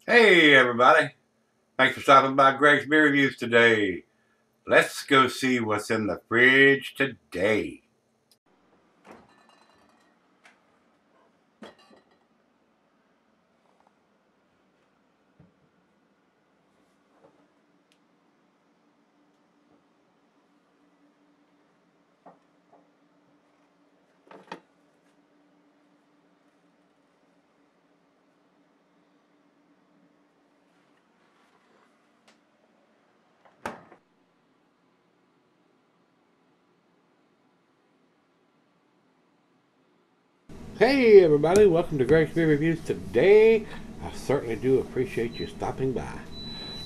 Hey everybody, thanks for stopping by Gregsbeerreviews today. Let's go see what's in the fridge today. Hey everybody, welcome to Gregsbeerreviews today. I certainly do appreciate you stopping by.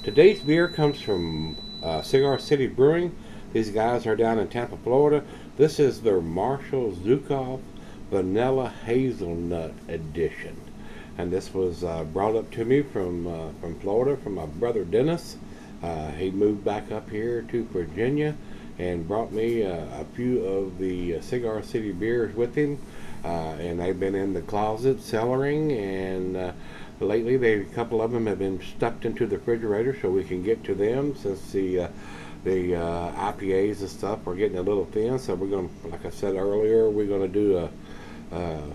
Today's beer comes from Cigar City Brewing. These guys are down in Tampa, Florida. This is their Marshal Zhunkov Vanilla Hazelnut Edition. And this was brought up to me from Florida from my brother Dennis. He moved back up here to Virginia and brought me a few of the Cigar City beers with him. And they've been in the closet cellaring, and lately a couple of them have been stuffed into the refrigerator so we can get to them, since the IPAs and stuff are getting a little thin. So we're going to, like I said earlier, we're going to do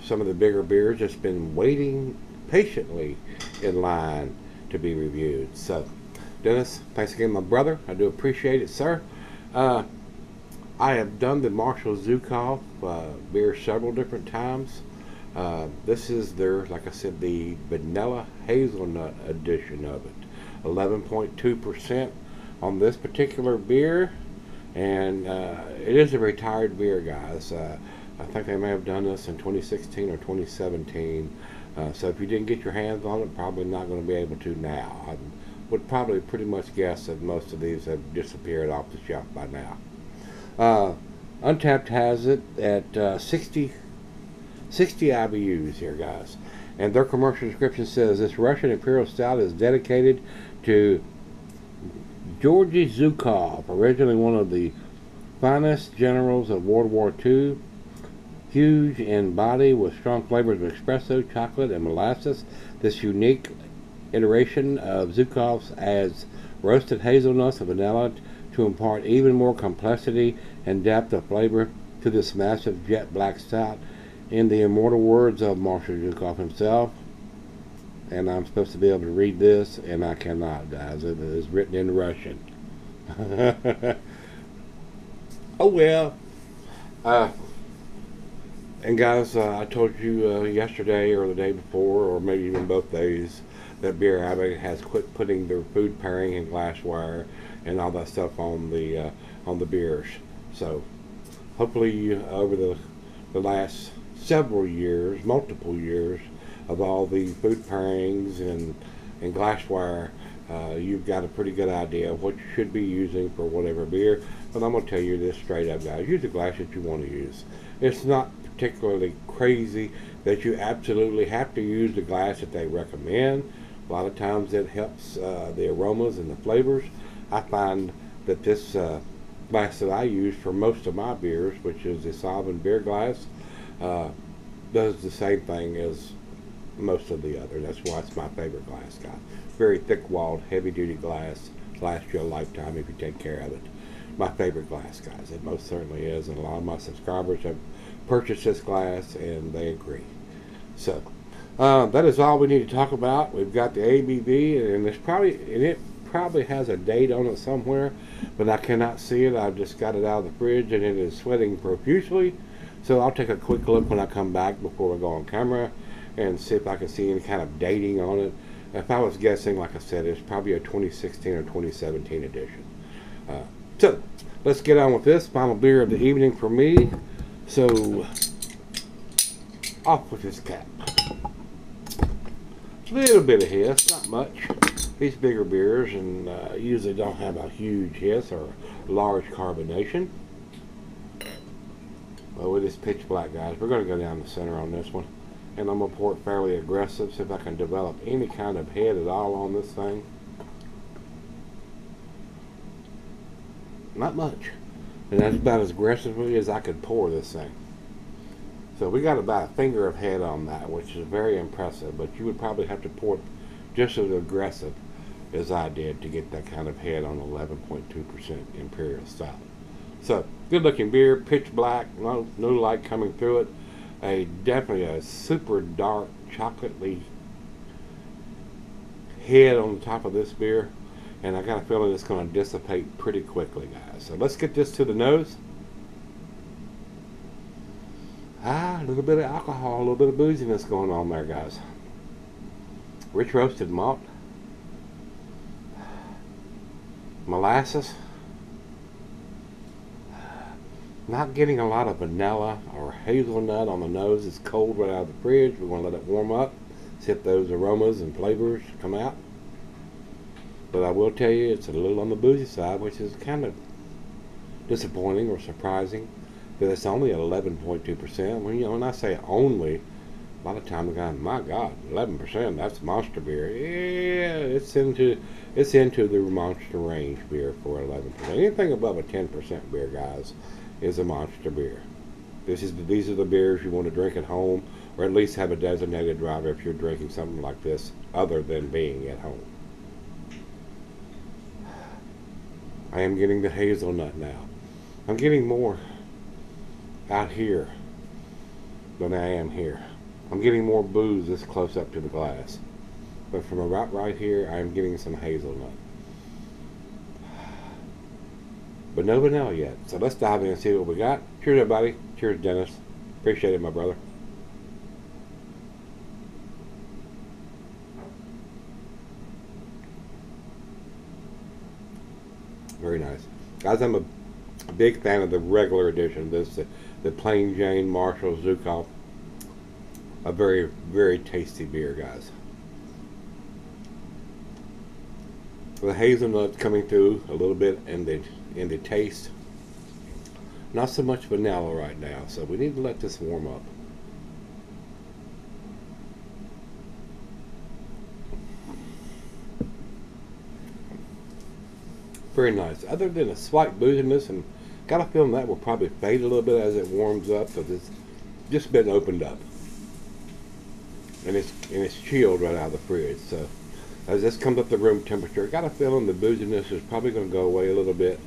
some of the bigger beers that's been waiting patiently in line to be reviewed. So Dennis, thanks again, my brother. I do appreciate it, sir. I have done the Marshal Zhunkov beer several different times. This is their, like I said, the Vanilla Hazelnut edition of it. 11.2% on this particular beer. And it is a retired beer, guys. I think they may have done this in 2016 or 2017. So if you didn't get your hands on it, probably not going to be able to now. I would probably pretty much guess that most of these have disappeared off the shelf by now. Untapped has it at 60 IBUs here, guys. And their commercial description says this Russian Imperial Stout is dedicated to Georgy Zhunkov, originally one of the finest generals of World War II. Huge in body with strong flavors of espresso, chocolate, and molasses. This unique iteration of Zhunkov's adds roasted hazelnuts and vanilla to impart even more complexity and depth of flavor to this massive jet black stout. In the immortal words of Marshal Zhunkov himself, and I'm supposed to be able to read this, and I cannot, guys. It is written in Russian. Oh well. And guys, I told you yesterday or the day before, or maybe even both days, that Beer Abbott has quit putting their food pairing and glassware and all that stuff on the beers. So hopefully over the last several years, multiple years of all the food pairings and glassware, you've got a pretty good idea of what you should be using for whatever beer. But I'm going to tell you this straight up, guys. Use the glass that you want to use. It's not particularly crazy that you absolutely have to use the glass that they recommend. A lot of times it helps the aromas and the flavors. I find that this glass that I use for most of my beers, which is the solvent beer glass, does the same thing as most of the others. That's why it's my favorite glass, guys. Very thick-walled, heavy-duty glass. Lasts you a lifetime if you take care of it. My favorite glass, guys. It most certainly is, and a lot of my subscribers have purchased this glass, and they agree. So that is all we need to talk about. We've got the ABV, and it probably has a date on it somewhere, but I cannot see it. I've just got it out of the fridge, and it is sweating profusely. So I'll take a quick look when I come back before we go on camera and see if I can see any kind of dating on it. If I was guessing, like I said, it's probably a 2016 or 2017 edition. So let's get on with this final beer of the evening for me. So off with this cap. A little bit of hiss, not much. These bigger beers and usually don't have a huge hiss or large carbonation. Well, it is pitch black, guys. We're going to go down the center on this one. And I'm going to pour it fairly aggressive, see if I can develop any kind of head at all on this thing. Not much. And that's about as aggressively as I could pour this thing. So we got about a finger of head on that, which is very impressive. But you would probably have to pour it just as aggressive as I did to get that kind of head on 11.2% Imperial Stout. So, good looking beer, pitch black, no light coming through it. Definitely a super dark, chocolatey head on the top of this beer. And I got a feeling it's going to dissipate pretty quickly, guys. So let's get this to the nose. A little bit of alcohol, a little bit of booziness going on there, guys. Rich roasted malt. Molasses. Not getting a lot of vanilla or hazelnut on the nose. It's cold right out of the fridge. We're going to let it warm up. See if those aromas and flavors come out. But I will tell you, it's a little on the boozy side, which is kind of disappointing or surprising. That it's only at 11.2%. When I say only, a lot of times I'm going, my God, 11%, that's monster beer. Yeah, it's into the monster range beer for 11%. Anything above a 10% beer, guys, is a monster beer. These are the beers you want to drink at home, or at least have a designated driver if you're drinking something like this other than being at home. I am getting the hazelnut now. I'm getting more out here than I am here. I'm getting more booze this close up to the glass. But from about right here, I am getting some hazelnut. But no vanilla yet. So let's dive in and see what we got. Cheers, everybody. Cheers, Dennis. Appreciate it, my brother. Very nice. Guys, I'm a big fan of the regular edition. This the Plain Jane Marshal Zhunkov. A very, very tasty beer, guys. The hazelnut coming through a little bit in the taste. Not so much vanilla right now, so we need to let this warm up. Very nice. Other than a slight booziness, and got a feeling that will probably fade a little bit as it warms up, because it's just been opened up, and it's chilled right out of the fridge. So as this comes up to room temperature, I got a feeling the booziness is probably going to go away a little bit,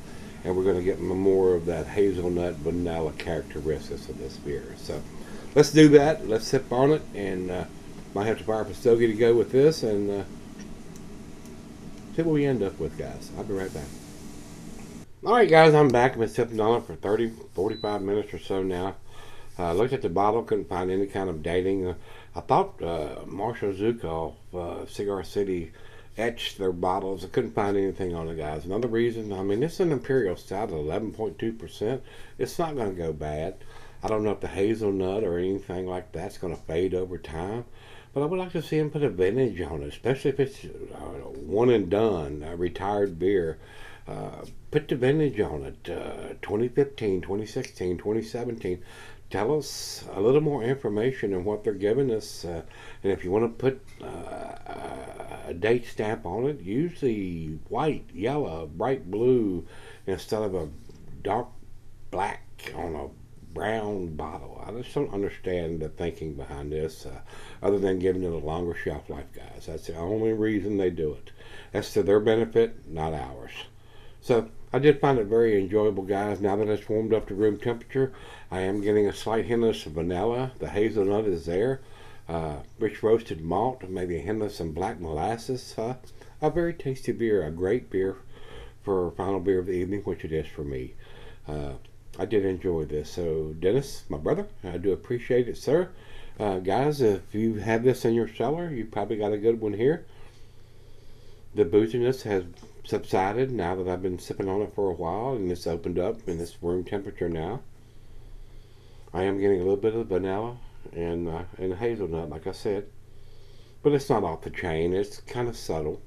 and we're going to get more of that hazelnut vanilla characteristics of this beer. So let's do that. Let's sip on it, and might have to fire up a stogie to go with this, and see what we end up with, guys. I'll be right back. Alright, guys, I'm back. I've been sipping on it for 45 minutes or so now. Looked at the bottle, couldn't find any kind of dating. I thought Marshal Zhunkov, Cigar City, etched their bottles. I couldn't find anything on it, guys. Another reason, I mean, it's an Imperial Stout at 11.2%. It's not going to go bad. I don't know if the hazelnut or anything like that's going to fade over time. But I would like to see him put a vintage on it, especially if it's one and done, a retired beer. Put the vintage on it, 2015, 2016, 2017. Tell us a little more information on what they're giving us. And if you want to put a date stamp on it, use the white, yellow, bright blue instead of a dark black on a brown bottle. I just don't understand the thinking behind this, other than giving it a longer shelf life, guys. That's the only reason they do it. That's to their benefit, not ours. So I did find it very enjoyable, guys. Now that it's warmed up to room temperature, I am getting a slight hint of some vanilla. The hazelnut is there. Rich roasted malt, maybe a hint of some black molasses. A very tasty beer, a great beer for final beer of the evening, which it is for me. I did enjoy this. So, Dennis, my brother, I do appreciate it, sir. Guys, if you have this in your cellar, you probably got a good one here. The booziness has subsided now that I've been sipping on it for a while, and it's opened up and it's room temperature now. I am getting a little bit of vanilla and hazelnut, like I said, but it's not off the chain. It's kind of subtle.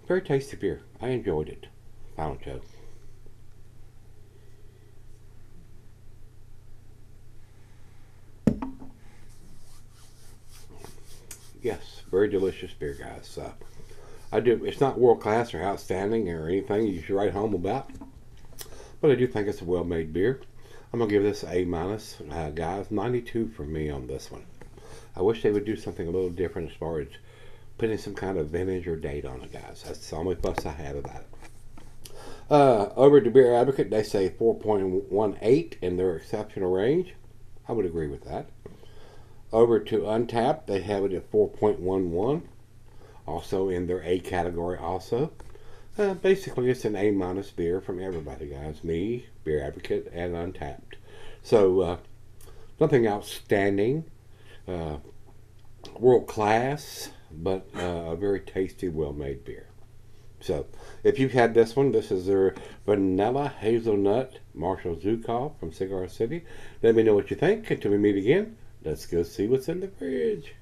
Very tasty beer. I enjoyed it. Final joke. Yes, very delicious beer, guys. It's not world class or outstanding or anything you should write home about, but I do think it's a well-made beer. I'm gonna give this A minus, guys. 92 for me on this one. I wish they would do something a little different as far as putting some kind of vintage or date on it, guys. That's the only fuss I have about it. Over to Beer Advocate, they say 4.18 in their exceptional range. I would agree with that. Over to Untapped, they have it at 4.11, also in their A category also. Basically, it's an A- beer from everybody, guys. Me, Beer Advocate, and Untapped. So, nothing outstanding. World class, but a very tasty, well-made beer. So, if you've had this one, this is their Vanilla Hazelnut Marshal Zhunkov from Cigar City. Let me know what you think. Until we meet again, let's go see what's in the fridge.